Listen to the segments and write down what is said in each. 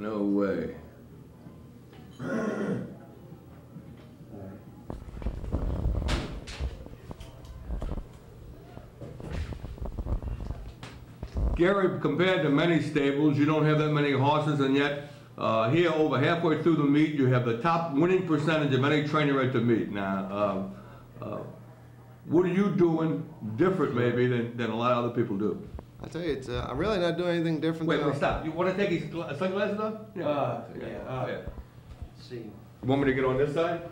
No way. Gary, compared to many stables, you don't have that many horses, and yet here, over halfway through the meet, you have the top winning percentage of any trainer at the meet. Now, what are you doing different, maybe, than a lot of other people do? I tell you, I'm really not doing anything different. Wait, stop. You want to take his sunglasses off? Yeah. See. You want me to get on this side?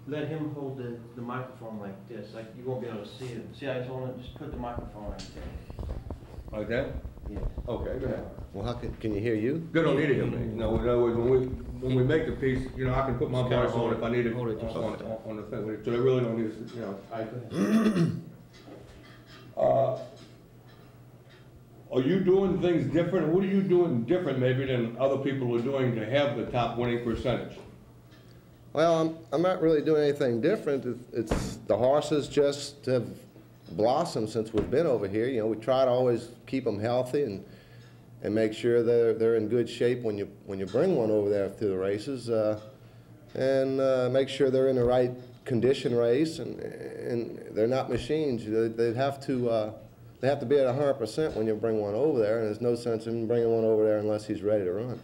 Let him hold the microphone like this. Like you won't be able to see it. See, I just want to just put the microphone right there. Like that? Yeah. Okay, go ahead. Well, how can you hear you? They don't need to hear me. No, in other words, when we make the piece, you know, I can put my voice on if I need it on the thing. So they really don't need to, you know. Are you doing things different? What are you doing different maybe than other people are doing to have the top winning percentage? Well, I'm not really doing anything different. It's the horses just have blossomed since we've been over here. You know, we try to always keep them healthy and make sure they're in good shape when you bring one over there to the races, and make sure they're in the right condition race, and they're not machines. They have to be at 100% when you bring one over there, and there's no sense in bringing one over there unless he's ready to run.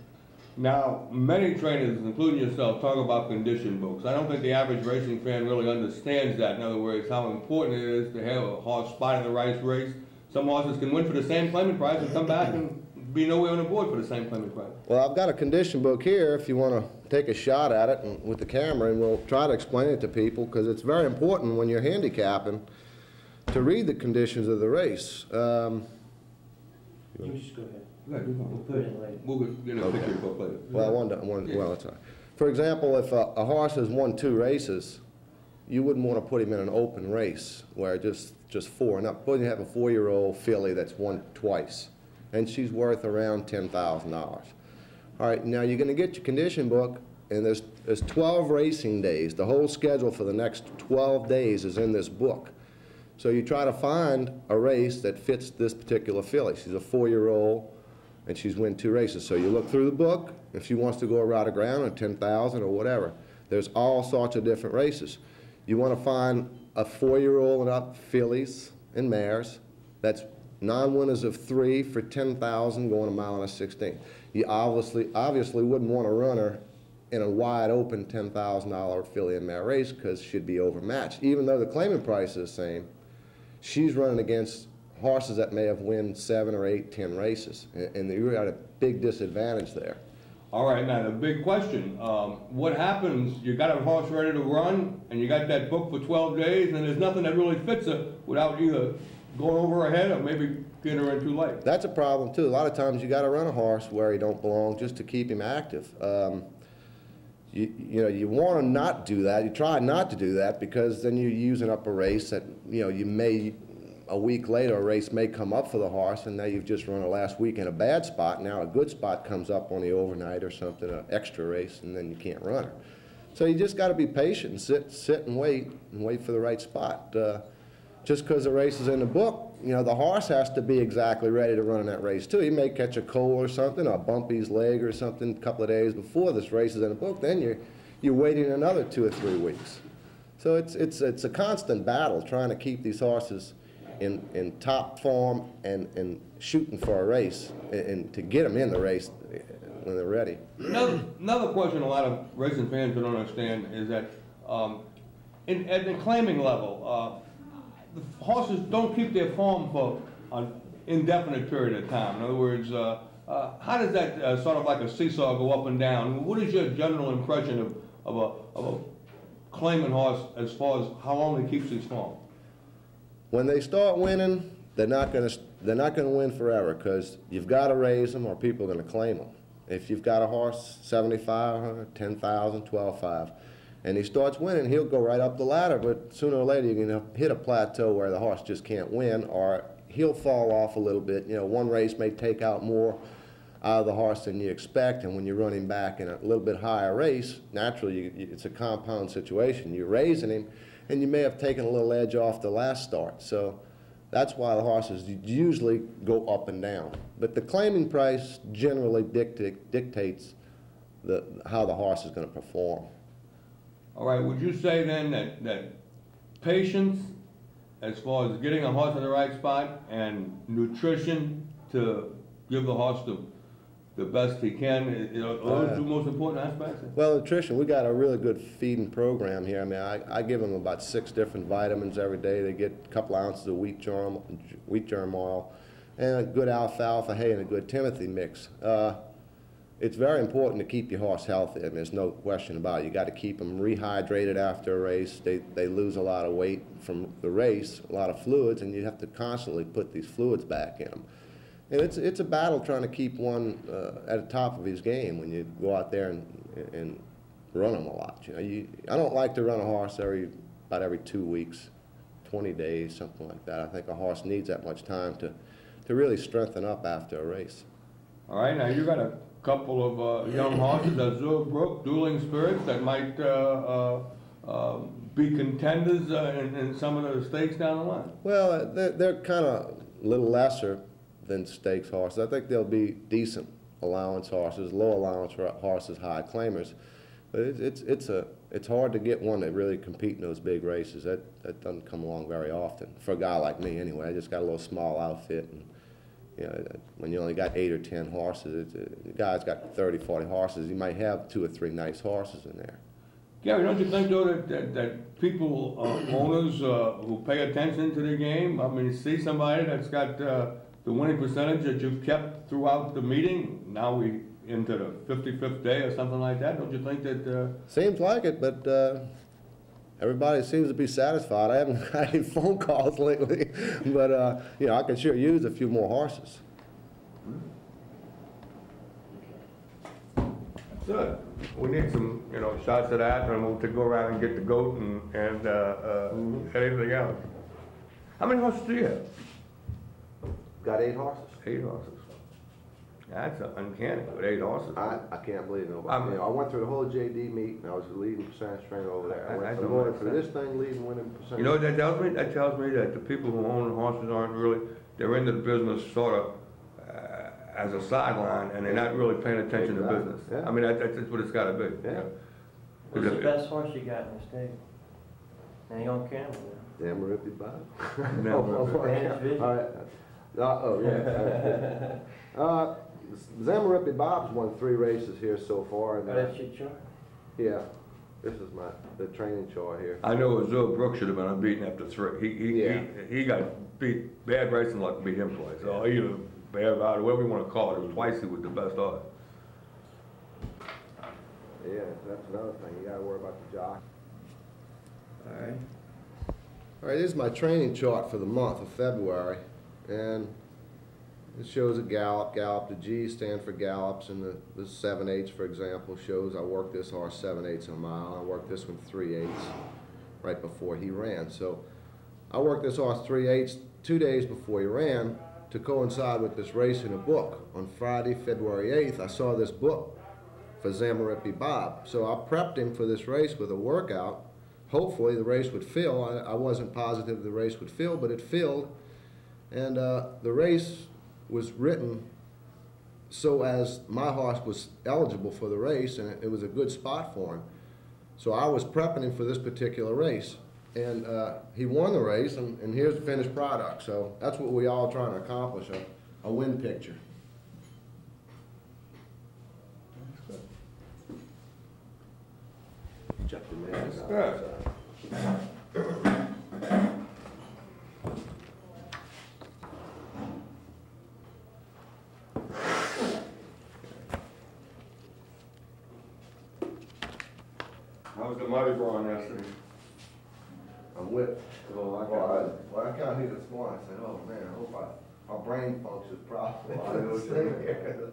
Now, many trainers, including yourself, talk about condition books. I don't think the average racing fan really understands that. In other words, how important it is to have a horse spot in the right race. Some horses can win for the same claiming price and come back and be nowhere on the board for the same claiming price. Well, I've got a condition book here if you want to take a shot at it with the camera, and we'll try to explain it to people, because it's very important when you're handicapping to read the conditions of the race. You just go ahead. We'll put it in later. We'll get a picture of both later. Well, well, that's all right. For example, if a horse has won 2 races, you wouldn't want to put him in an open race where just 4 and up. But you have a 4-year-old filly that's won twice, and she's worth around $10,000. All right, now you're going to get your condition book, and there's 12 racing days. The whole schedule for the next 12 days is in this book. So you try to find a race that fits this particular filly. She's a 4-year-old, and she's won 2 races. So you look through the book. If she wants to go a route of ground at 10,000 or whatever, there's all sorts of different races. You want to find a 4-year-old and up fillies and mares. That's non-winners of 3 for 10,000 going a mile and a 16. You obviously wouldn't want to run her in a wide open $10,000 filly and mare race, because she'd be overmatched. Even though the claiming price is the same, she's running against horses that may have won 7 or 8, 10 races, and you're at a big disadvantage there. All right, now the big question, what happens, you got a horse ready to run, and you got that book for 12 days, and there's nothing that really fits her without either going over her head or maybe getting her in too late? That's a problem too. A lot of times you got to run a horse where he don't belong just to keep him active. You know, you want to not do that. You try not to do that, because then you're using up a race that, you know, you may, a week later, a race may come up for the horse, and now you've just run a last week in a bad spot. Now a good spot comes up on the overnight or something, an extra race, and then you can't run her. So you just got to be patient and sit and wait for the right spot. Just because the race is in the book, you know, the horse has to be exactly ready to run in that race too. He may catch a cold or something, or bump his leg or something a couple of days before this race is in the book. Then you're waiting another 2 or 3 weeks. So it's a constant battle trying to keep these horses in top form and shooting for a race, and to get them in the race when they're ready. Another question a lot of racing fans don't understand is that at the claiming level, the horses don't keep their form for an indefinite period of time. In other words, how does that sort of like a seesaw go up and down? What is your general impression of a claiming horse as far as how long he keeps his form? When they start winning, they're not going to win forever, because you've got to raise them or people are going to claim them. If you've got a horse 7,500, 10,000, 12,500, and he starts winning, he'll go right up the ladder, but sooner or later you're going to hit a plateau where the horse just can't win, or he'll fall off a little bit. You know, one race may take out more out of the horse than you expect, and when you run him back in a little bit higher race, naturally it's a compound situation. You're raising him, and you may have taken a little edge off the last start. So That's why the horses usually go up and down. But the claiming price generally dictates how the horse is going to perform. All right, would you say then that patience, as far as getting a horse in the right spot, and nutrition to give the horse the best he can, are those two most important aspects? Well, nutrition, we got a really good feeding program here. I mean, I give them about 6 different vitamins every day. They get a couple ounces of wheat germ oil, and a good alfalfa hay and a good Timothy mix. It's very important to keep your horse healthy. I mean, there's no question about it. You got to keep them rehydrated after a race. They lose a lot of weight from the race, a lot of fluids, and you have to constantly put these fluids back in them. And it's a battle trying to keep one at the top of his game when you go out there and run him a lot. You know, I don't like to run a horse about every 2 weeks, 20 days, something like that. I think a horse needs that much time to really strengthen up after a race. All right, now you got a couple of young horses, Azure Brook, Dueling Spirits, that might be contenders in some of the stakes down the line. Well, they're kind of a little lesser than stakes horses. I think they'll be decent allowance horses, low allowance horses, high claimers. But it's hard to get one that really compete in those big races. That doesn't come along very often for a guy like me anyway. I just got a little small outfit, and you know, when you only got 8 or 10 horses, the guy's got 30, 40 horses. You might have 2 or 3 nice horses in there. Gary, don't you think, though, that people, owners who pay attention to the game, I mean, see somebody that's got the winning percentage that you've kept throughout the meeting, now we into the 55th day or something like that, don't you think that... Seems like it, but everybody seems to be satisfied. I haven't had any phone calls lately, but you know, I could sure use a few more horses. Good. We need some, you know, shots of that, and we'll go around and get the goat and anything else. How many horses do you have? Got 8 horses. 8 horses. That's uncanny with 8 horses. I can't believe nobody. You know, I went through the whole JD meet, and I was the leading percentage trainer over there. I went for this thing, leading winning percentage. You know what that tells me? That tells me that the people who own horses aren't really, they're into the business sort of as a sideline, and they're not really paying attention to business. Yeah. I mean, that's what it's got to be. Yeah. What's the best horse you got in the stable? Now you on camera now. Zamarippy Bob. Advantage Vision. All right. Oh, yeah. Zamarippy Bob's won 3 races here so far. And, Oh, that's your chart? yeah, this is the training chart here. I know Azure Brook should have been unbeaten after 3. He got beat, bad racing luck beat him twice. So either bad about it, whatever you want to call it, twice he was the best horse. Yeah, that's another thing. You got to worry about the jock. All right. All right, this is my training chart for the month of February, and it shows a gallop. The G stand for gallops, and the 7/8, for example, shows I worked this horse 7/8 a mile. I worked this one 3/8 right before he ran. So I worked this horse 3/8 2 days before he ran to coincide with this race in a book. On Friday, February 8th, I saw this book for Zamarippy Bob. So I prepped him for this race with a workout. Hopefully the race would fill. I wasn't positive the race would fill, but it filled. And the race was written so as my horse was eligible for the race, and it was a good spot for him. So I was prepping him for this particular race. And he won the race, and here's the finished product. So that's what we all trying to accomplish, a win picture. Check the names out. How was the Mardi Gras yesterday? I'm whipped. Oh, I got here this morning. I said, "Oh man, I hope my brain functions properly." I was sitting here.